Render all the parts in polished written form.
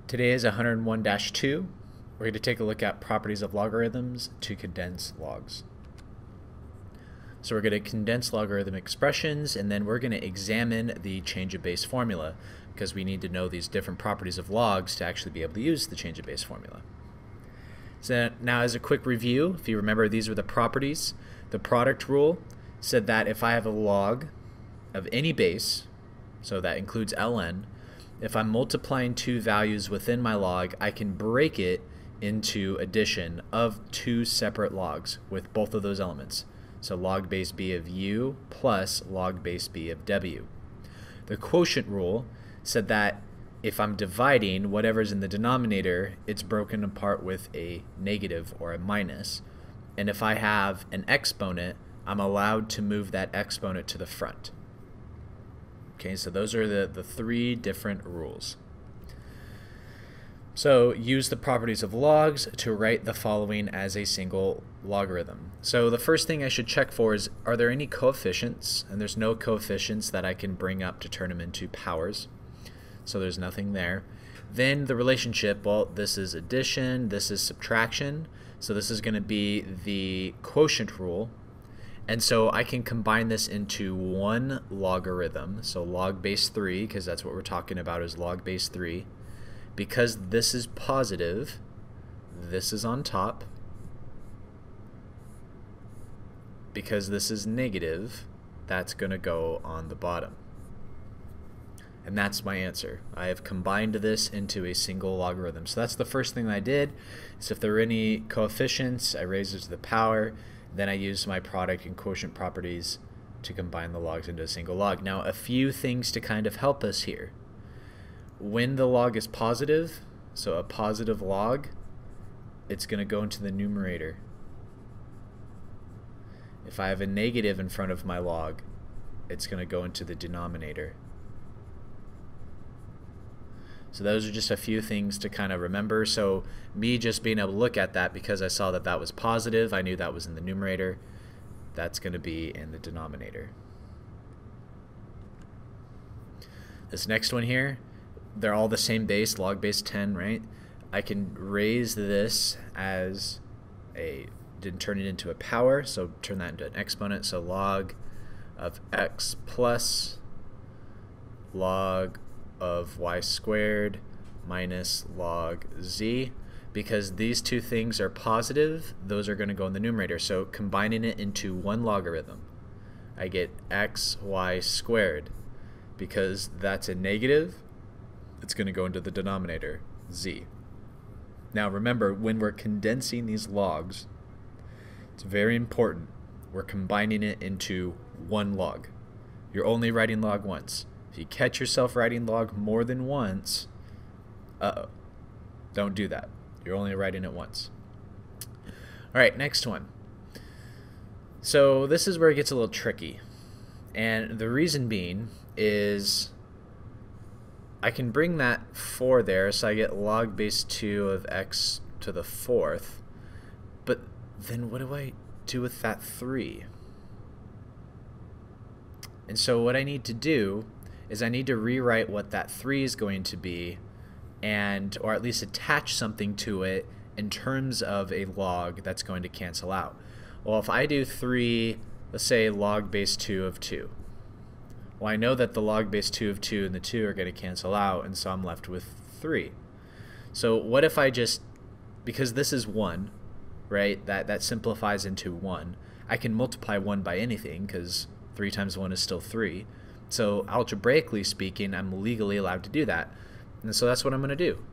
Today is 101-2. We're going to take a look at properties of logarithms to condense logs. So we're going to condense logarithm expressions, and then we're going to examine the change of base formula, because we need to know these different properties of logs to actually be able to use the change of base formula. So now, as a quick review, if you remember, these were the properties. The product rule said that if I have a log of any base, so that includes ln, if I'm multiplying two values within my log, I can break it into addition of two separate logs with both of those elements. So log base b of u plus log base b of w. The quotient rule said that if I'm dividing whatever's in the denominator, it's broken apart with a negative or a minus. And if I have an exponent, I'm allowed to move that exponent to the front. Okay, so those are the three different rules. So use the properties of logs to write the following as a single logarithm. So the first thing I should check for is, are there any coefficients? And there's no coefficients that I can bring up to turn them into powers. So there's nothing there. Then the relationship, well, this is addition, this is subtraction. So this is going to be the quotient rule. And so I can combine this into one logarithm, so log base 3, because that's what we're talking about, is log base 3. Because this is positive, this is on top. Because this is negative, that's going to go on the bottom. And that's my answer. I have combined this into a single logarithm. So that's the first thing I did. So if there are any coefficients, I raised it to the power. Then I use my product and quotient properties to combine the logs into a single log. Now, a few things to kind of help us here. When the log is positive, so a positive log, it's going to go into the numerator. If I have a negative in front of my log, it's going to go into the denominator. So those are just a few things to kind of remember. So me just being able to look at that, because I saw that that was positive, I knew that was in the numerator. That's going to be in the denominator. This next one here, they're all the same base, log base 10, right? I can raise this as didn't turn it into a power, so turn that into an exponent. So log of x plus log of y squared minus log z. Because these two things are positive, those are going to go in the numerator. So combining it into one logarithm, I get xy squared. Because that's a negative, it's going to go into the denominator, z. Now remember, when we're condensing these logs, it's very important. We're combining it into one log. You're only writing log once. If you catch yourself writing log more than once, don't do that. You're only writing it once. All right, next one. So this is where it gets a little tricky. And the reason being is I can bring that 4 there, so I get log base 2 of x to the 4th. But then what do I do with that 3? And so what I need to do is I need to rewrite what that 3 is going to be, or at least attach something to it in terms of a log that's going to cancel out. Well, if I do 3, let's say log base 2 of 2. Well, I know that the log base 2 of 2 and the 2 are going to cancel out, and so I'm left with 3. So what if I just, because this is 1, right, that simplifies into 1. I can multiply 1 by anything, because 3 times 1 is still 3. So algebraically speaking, I'm legally allowed to do that. And so that's what I'm going to do.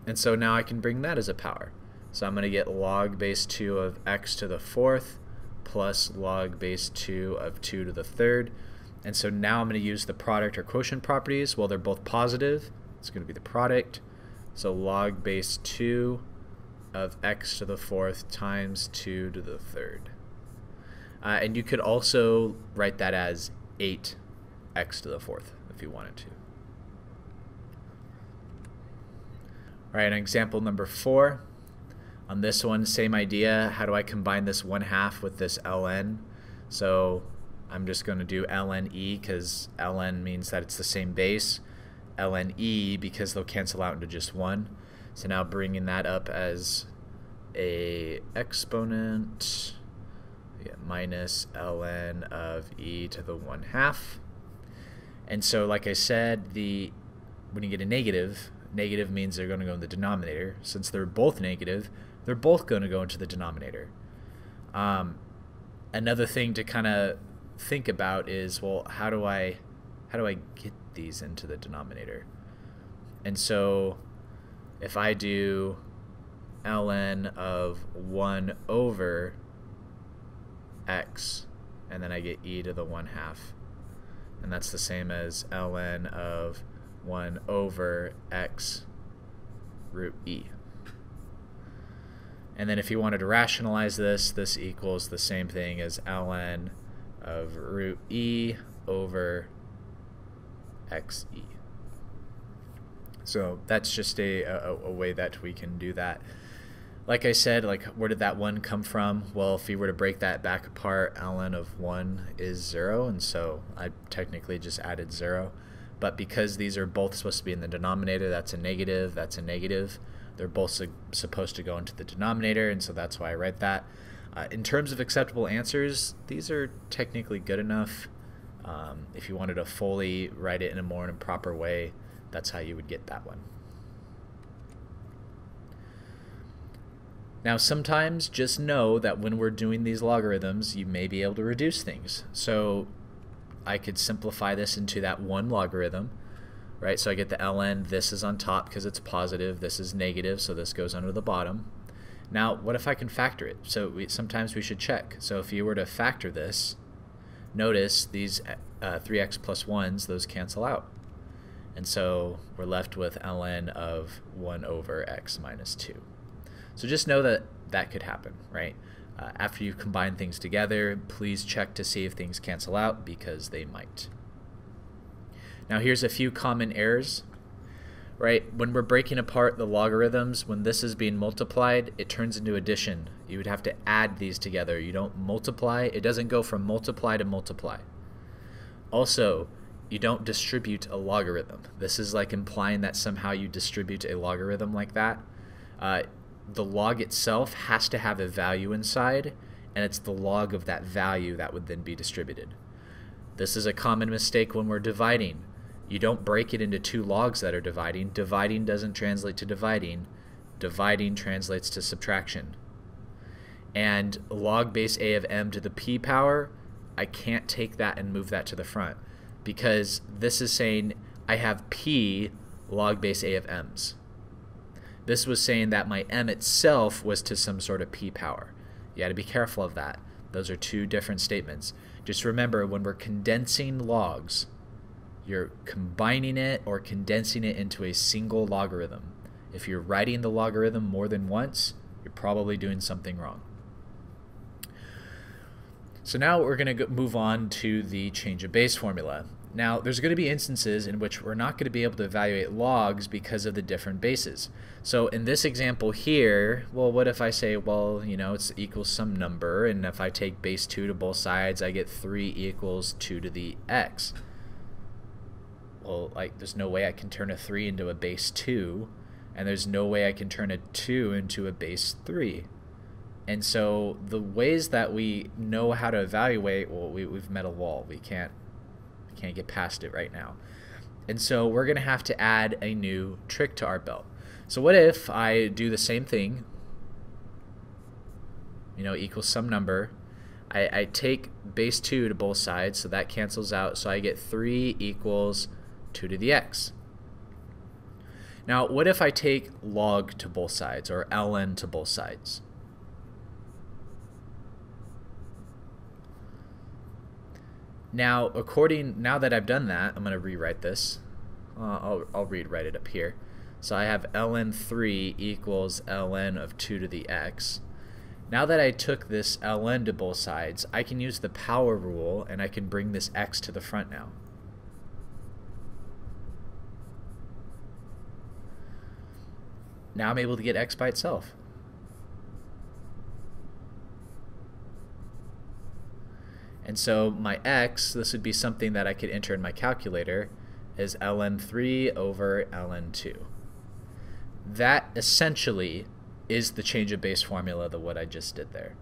And so now I can bring that as a power. So I'm going to get log base 2 of x to the 4th plus log base 2 of 2 to the 3rd. And so now I'm going to use the product or quotient properties. Well, they're both positive. It's going to be the product. So log base 2 of x to the 4th times 2 to the 3rd. And you could also write that as 8x to the 4th if you wanted to. All right, example number 4. On this one, same idea. How do I combine this 1/2 with this ln? So I'm just going to do ln e, because ln means that it's the same base. ln e because they'll cancel out into just 1. So now bringing that up as a exponent, we get minus ln of e to the 1/2. And so like I said, when you get a negative, negative means they're going to go in the denominator. Since they're both negative, they're both going to go into the denominator. Another thing to kind of think about is, well, how do I get these into the denominator? And so if I do ln of 1 over x, and then I get e to the 1/2, and that's the same as ln of 1 over x root e. And then if you wanted to rationalize this, this equals the same thing as ln of root e over xe. So that's just a way that we can do that. Like I said, like, where did that 1 come from? Well, if you were to break that back apart, ln of 1 is 0, and so I technically just added 0. But because these are both supposed to be in the denominator, that's a negative, that's a negative. They're both supposed to go into the denominator, and so that's why I write that. In terms of acceptable answers, these are technically good enough. If you wanted to fully write it in a more improper way, that's how you would get that one. Now sometimes just know that when we're doing these logarithms, you may be able to reduce things. So I could simplify this into that one logarithm, right? So I get the ln, this is on top because it's positive, this is negative, so this goes under the bottom. Now what if I can factor it? So sometimes we should check. So if you were to factor this, notice these 3x plus 1s, those cancel out. And so we're left with ln of 1 over x minus 2. So just know that that could happen, right? After you combine things together, please check to see if things cancel out, because they might. Now here's a few common errors, right? When we're breaking apart the logarithms, when this is being multiplied, it turns into addition. You would have to add these together. You don't multiply. It doesn't go from multiply to multiply. Also, you don't distribute a logarithm. This is like implying that somehow you distribute a logarithm like that. The log itself has to have a value inside, and it's the log of that value that would then be distributed. This is a common mistake when we're dividing. You don't break it into two logs that are dividing. Dividing doesn't translate to dividing. Dividing translates to subtraction. And log base a of m to the p power, I can't take that and move that to the front, because this is saying I have p log base a of m's. This was saying that my m itself was to some sort of p power. You got to be careful of that. Those are two different statements. Just remember, when we're condensing logs, you're combining it or condensing it into a single logarithm. If you're writing the logarithm more than once, you're probably doing something wrong. So now we're going to move on to the change of base formula. Now, there's going to be instances in which we're not going to be able to evaluate logs because of the different bases. So in this example here, well, what if I say, well, you know, it's equals some number, and if I take base 2 to both sides, I get 3 equals 2 to the x. Well, like, there's no way I can turn a 3 into a base 2, and there's no way I can turn a 2 into a base 3. And so the ways that we know how to evaluate, well, we've met a wall. We can't get past it right now. And so we're going to have to add a new trick to our belt. So what if I do the same thing, you know, equals some number. I take base 2 to both sides, so that cancels out, so I get 3 equals 2 to the x. Now, what if I take log to both sides, or ln to both sides? Now, now that I've done that, I'm going to rewrite this. I'll rewrite it up here. So I have ln 3 equals ln of 2 to the x. Now that I took this ln to both sides, I can use the power rule, and I can bring this x to the front now. Now I'm able to get x by itself. And so my x, this would be something that I could enter in my calculator, is ln3 over ln2. That essentially is the change of base formula of what I just did there.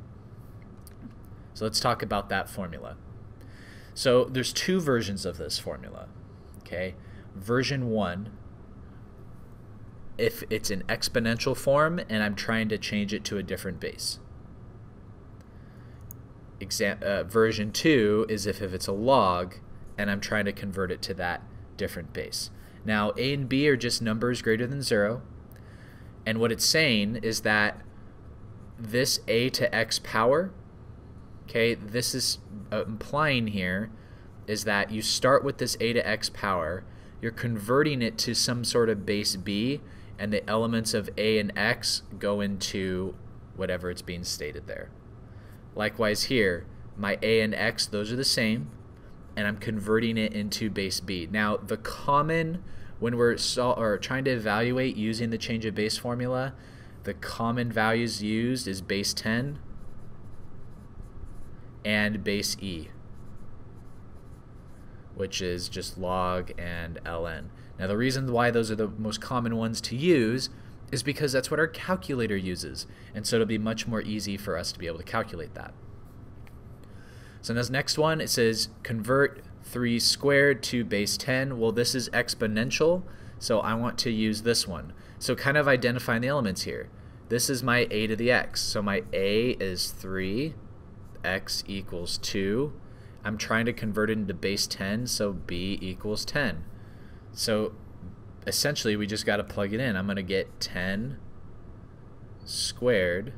So let's talk about that formula. So there's two versions of this formula. Okay, version 1, if it's an exponential form and I'm trying to change it to a different base. Version 2 is if it's a log and I'm trying to convert it to that different base. Now a and b are just numbers greater than 0, and what it's saying is that this a to x power, okay, this is implying here is that you start with this a to x power, you're converting it to some sort of base b, and the elements of a and x go into whatever it's being stated there. Likewise here, my a and x, those are the same, and I'm converting it into base b. Now the common, when we're trying to evaluate using the change of base formula, the common values used is base 10 and base e, which is just log and ln. Now the reason why those are the most common ones to use is because that's what our calculator uses, and so it'll be much more easy for us to be able to calculate that. So this next one, it says convert 3 squared to base 10. Well, this is exponential, so I want to use this one. So kind of identifying the elements here. This is my a to the x, so my a is 3, x equals 2. I'm trying to convert it into base 10, so b equals 10. So essentially we just got to plug it in. I'm going to get 10 squared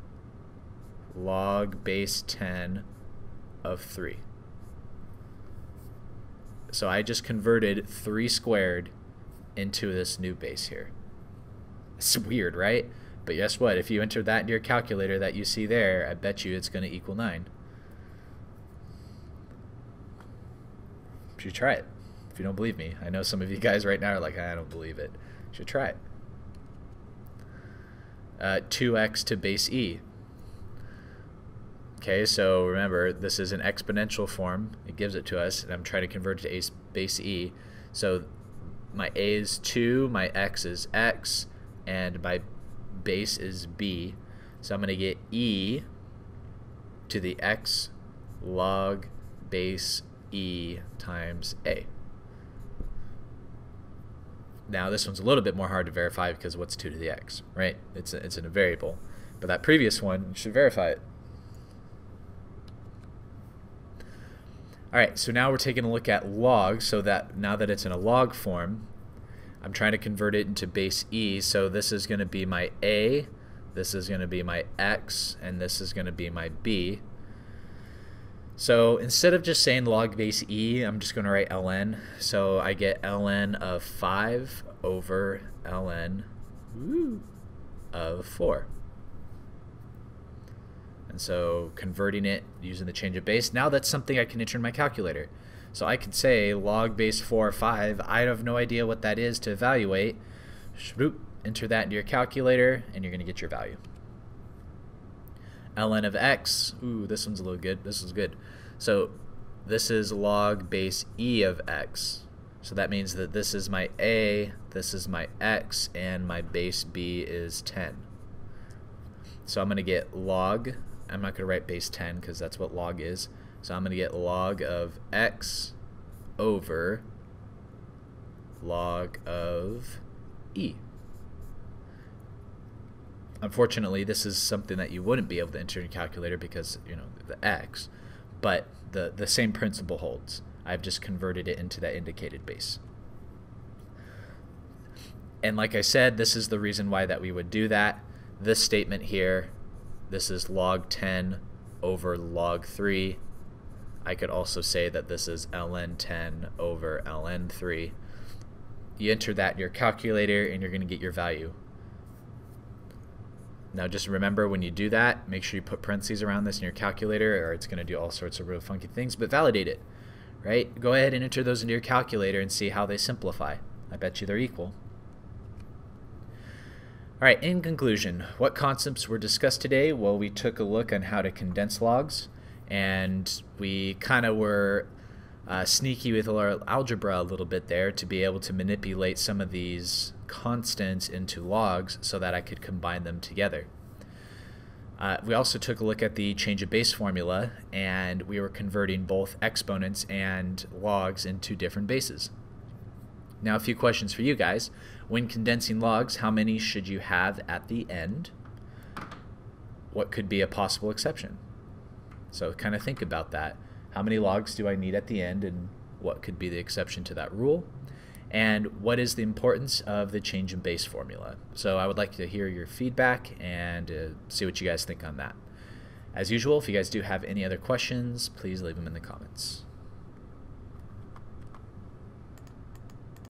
log base 10 of 3. So I just converted 3 squared into this new base here. It's weird, right? But guess what? If you enter that into your calculator that you see there, I bet you it's going to equal 9. You should try it if you don't believe me. I know some of you guys right now are like, I don't believe it. You should try it. 2x to base e. Okay, so remember, this is an exponential form. It gives it to us, and I'm trying to convert it to base e. So my a is 2, my x is x, and my base is b. So I'm going to get e to the x log base e times a. Now this one's a little bit more hard to verify because what's 2 to the x, right? It's in a variable. But that previous one, you should verify it. Alright, so now we're taking a look at log, so that now that it's in a log form, I'm trying to convert it into base e, so this is going to be my a, this is going to be my x, and this is going to be my b. So instead of just saying log base e, I'm just going to write ln. So I get ln of 5 over ln of 4. And so converting it using the change of base, now that's something I can enter in my calculator. So I could say log base 4 5. I have no idea what that is to evaluate. Enter that into your calculator, and you're going to get your value. ln of x, ooh, this one's a little good. This is good. So this is log base e of x. So that means that this is my a, this is my x, and my base b is 10. So I'm going to get log, I'm not going to write base 10 because that's what log is. So I'm going to get log of x over log of e. Unfortunately, this is something that you wouldn't be able to enter in your calculator because, you know, the x, but the same principle holds. I've just converted it into that indicated base. And like I said, this is the reason why that we would do that. This statement here, this is log 10 over log 3. I could also say that this is ln 10 over ln 3. You enter that in your calculator and you're going to get your value. Now just remember, when you do that, make sure you put parentheses around this in your calculator, or it's going to do all sorts of real funky things, but validate it, right? Go ahead and enter those into your calculator and see how they simplify. I bet you they're equal. All right, in conclusion, what concepts were discussed today? Well, we took a look on how to condense logs, and we kind of were sneaky with our algebra a little bit there to be able to manipulate some of these constants into logs so that I could combine them together. We also took a look at the change of base formula, and we were converting both exponents and logs into different bases. Now, a few questions for you guys. When condensing logs, how many should you have at the end? What could be a possible exception? So kind of think about that. How many logs do I need at the end, and what could be the exception to that rule? And what is the importance of the change in base formula? So I would like to hear your feedback and see what you guys think on that. As usual, if you guys do have any other questions, please leave them in the comments.